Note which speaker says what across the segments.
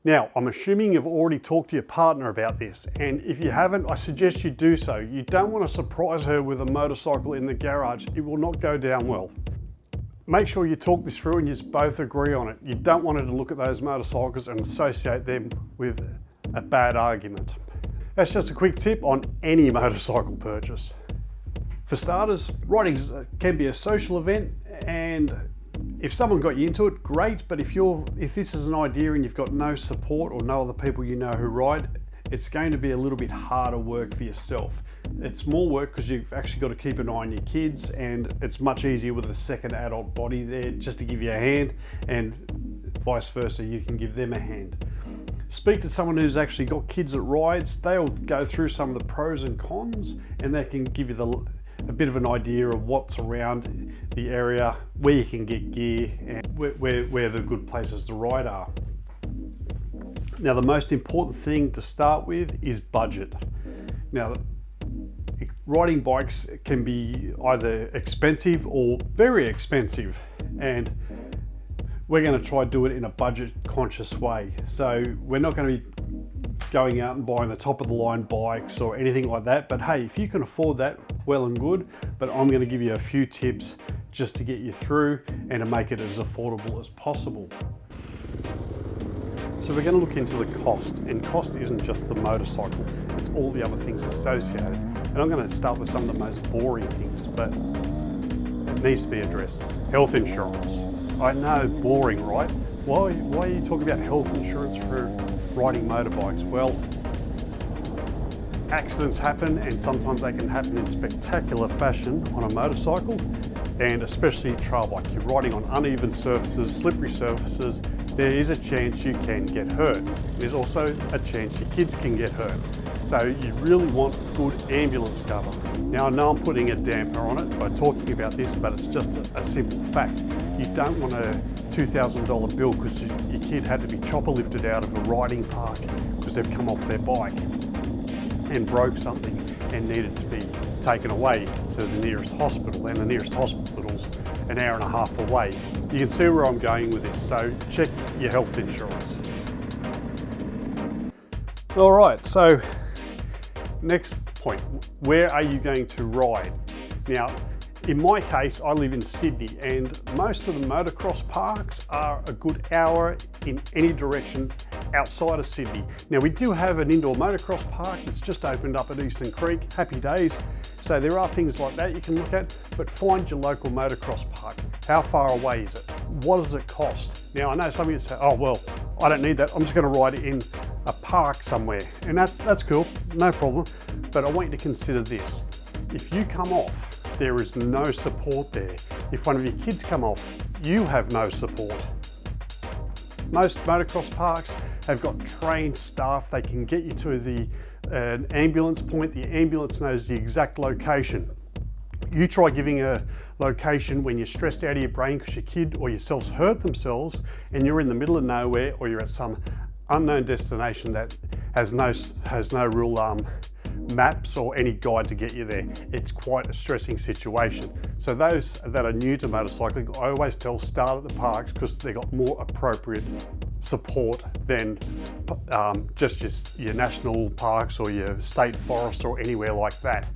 Speaker 1: Now, I'm assuming you've already talked to your partner about this, and if you haven't, I suggest you do so. You don't want to surprise her with a motorcycle in the garage. It will not go down well. Make sure you talk this through and you both agree on it. You don't want her to look at those motorcycles and associate them with a bad argument. That's just a quick tip on any motorcycle purchase. For starters, riding can be a social event, and if someone got you into it, great, but if this is an idea and you've got no support or no other people you know who ride, it's going to be a little bit harder work for yourself. It's more work because you've actually got to keep an eye on your kids, and it's much easier with a second adult body there just to give you a hand, and vice versa, you can give them a hand. Speak to someone who's actually got kids that rides. They'll go through some of the pros and cons, and they can give you a bit of an idea of what's around the area, where you can get gear, and where the good places to ride are. Now, the most important thing to start with is budget. Now, riding bikes can be either expensive or very expensive, and we're going to try to do it in a budget conscious way. So we're not going to be going out and buying the top of the line bikes or anything like that, but hey, if you can afford that, well and good, but I'm going to give you a few tips just to get you through and to make it as affordable as possible. So we're going to look into the cost, and cost isn't just the motorcycle, it's all the other things associated. And I'm going to start with some of the most boring things, but it needs to be addressed. Health insurance. I know, boring, right? Why are you talking about health insurance for riding motorbikes? Well, accidents happen, and sometimes they can happen in spectacular fashion on a motorcycle, and especially trail bike. You're riding on uneven surfaces, slippery surfaces. There is a chance you can get hurt. There's also a chance your kids can get hurt. So you really want good ambulance cover. Now, I know I'm putting a damper on it by talking about this, but it's just a simple fact. You don't want a $2,000 bill because your kid had to be chopper lifted out of a riding park because they've come off their bike and broke something and needed to be taken away to the nearest hospital, and the nearest hospital's an hour and a half away. You can see where I'm going with this, so check your health insurance. All right, so next point, where are you going to ride? Now, in my case, I live in Sydney, and most of the motocross parks are a good hour in any direction outside of Sydney. Now, we do have an indoor motocross park that's just opened up at Eastern Creek, happy days. So there are things like that you can look at, but find your local motocross park. How far away is it? What does it cost? Now, I know some of you say, oh, well, I don't need that. I'm just gonna ride it in a park somewhere. And that's cool, no problem. But I want you to consider this. If you come off, there is no support there. If one of your kids come off, you have no support. Most motocross parks have got trained staff. They can get you to an ambulance point. The ambulance knows the exact location. You try giving a location when you're stressed out of your brain because your kid or yourself's hurt themselves and you're in the middle of nowhere, or you're at some unknown destination that has no real maps or any guide to get you there. It's quite a stressing situation. So those that are new to motorcycling, I always tell start at the parks because they've got more appropriate support than just your national parks or your state forests or anywhere like that.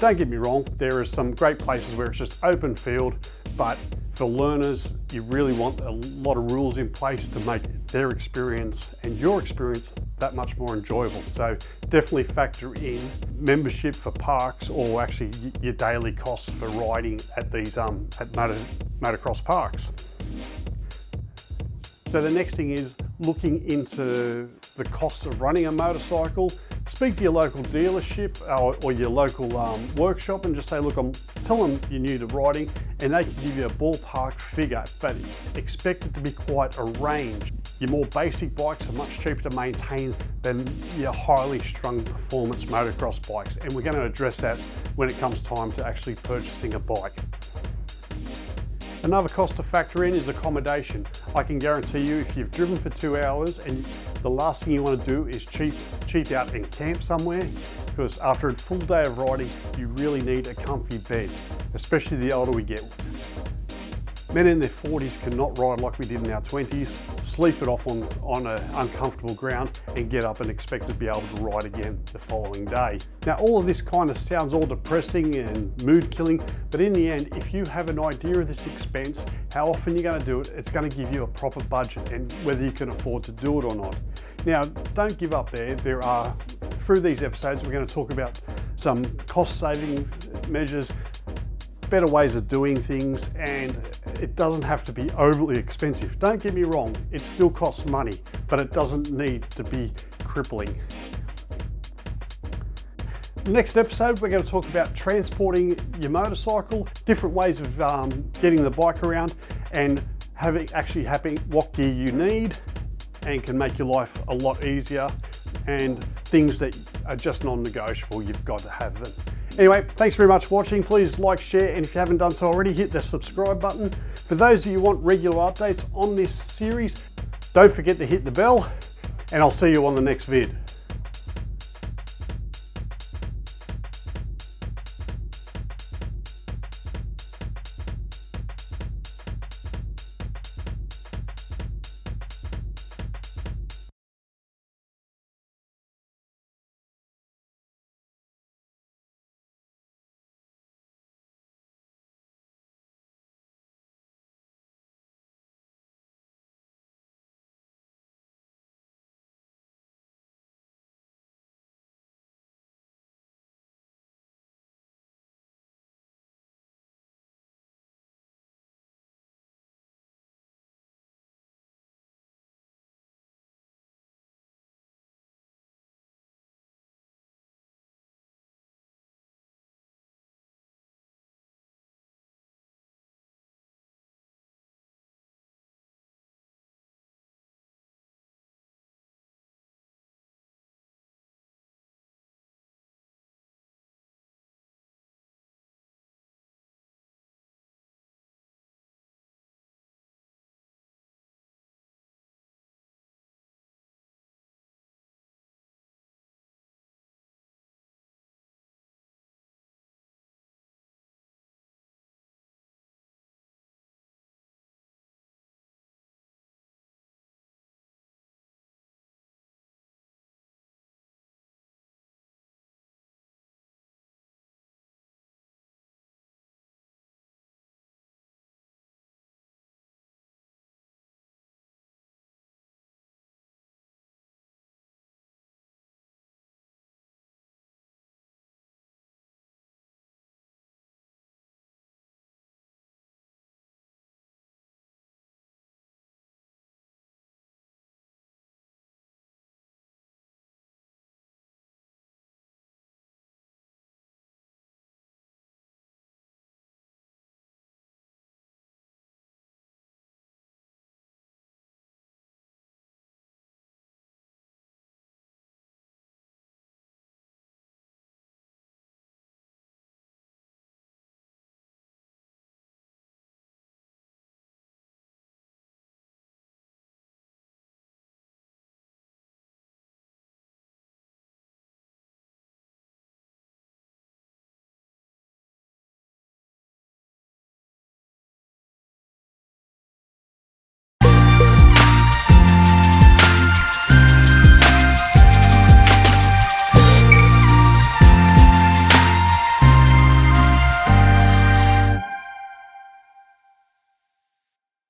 Speaker 1: Don't get me wrong, there are some great places where it's just open field, but for learners, you really want a lot of rules in place to make their experience and your experience that much more enjoyable. So definitely factor in membership for parks, or actually your daily costs for riding at these at motocross parks. So the next thing is looking into the costs of running a motorcycle. Speak to your local dealership or your local workshop and just say, look, tell them you're new to riding, and they can give you a ballpark figure, but expect it to be quite a range. Your more basic bikes are much cheaper to maintain than your highly strung performance motocross bikes, and we're going to address that when it comes time to actually purchasing a bike. Another cost to factor in is accommodation. I can guarantee you if you've driven for 2 hours and the last thing you want to do is cheap out and camp somewhere, because after a full day of riding, you really need a comfy bed, especially the older we get. Men in their 40s cannot ride like we did in our 20s, sleep it off on an uncomfortable ground and get up and expect to be able to ride again the following day. Now, all of this kind of sounds all depressing and mood killing, but in the end, if you have an idea of this expense, how often you're going to do it, it's going to give you a proper budget and whether you can afford to do it or not. Now, don't give up there. Through these episodes, we're going to talk about some cost saving measures, better ways of doing things, and it doesn't have to be overly expensive. Don't get me wrong, it still costs money, but it doesn't need to be crippling. Next episode, we're going to talk about transporting your motorcycle, different ways of getting the bike around, and actually having what gear you need and can make your life a lot easier, and things that are just non-negotiable, you've got to have them. Anyway, thanks very much for watching. Please like, share, and if you haven't done so already, hit the subscribe button. For those of you who want regular updates on this series, don't forget to hit the bell, and I'll see you on the next vid.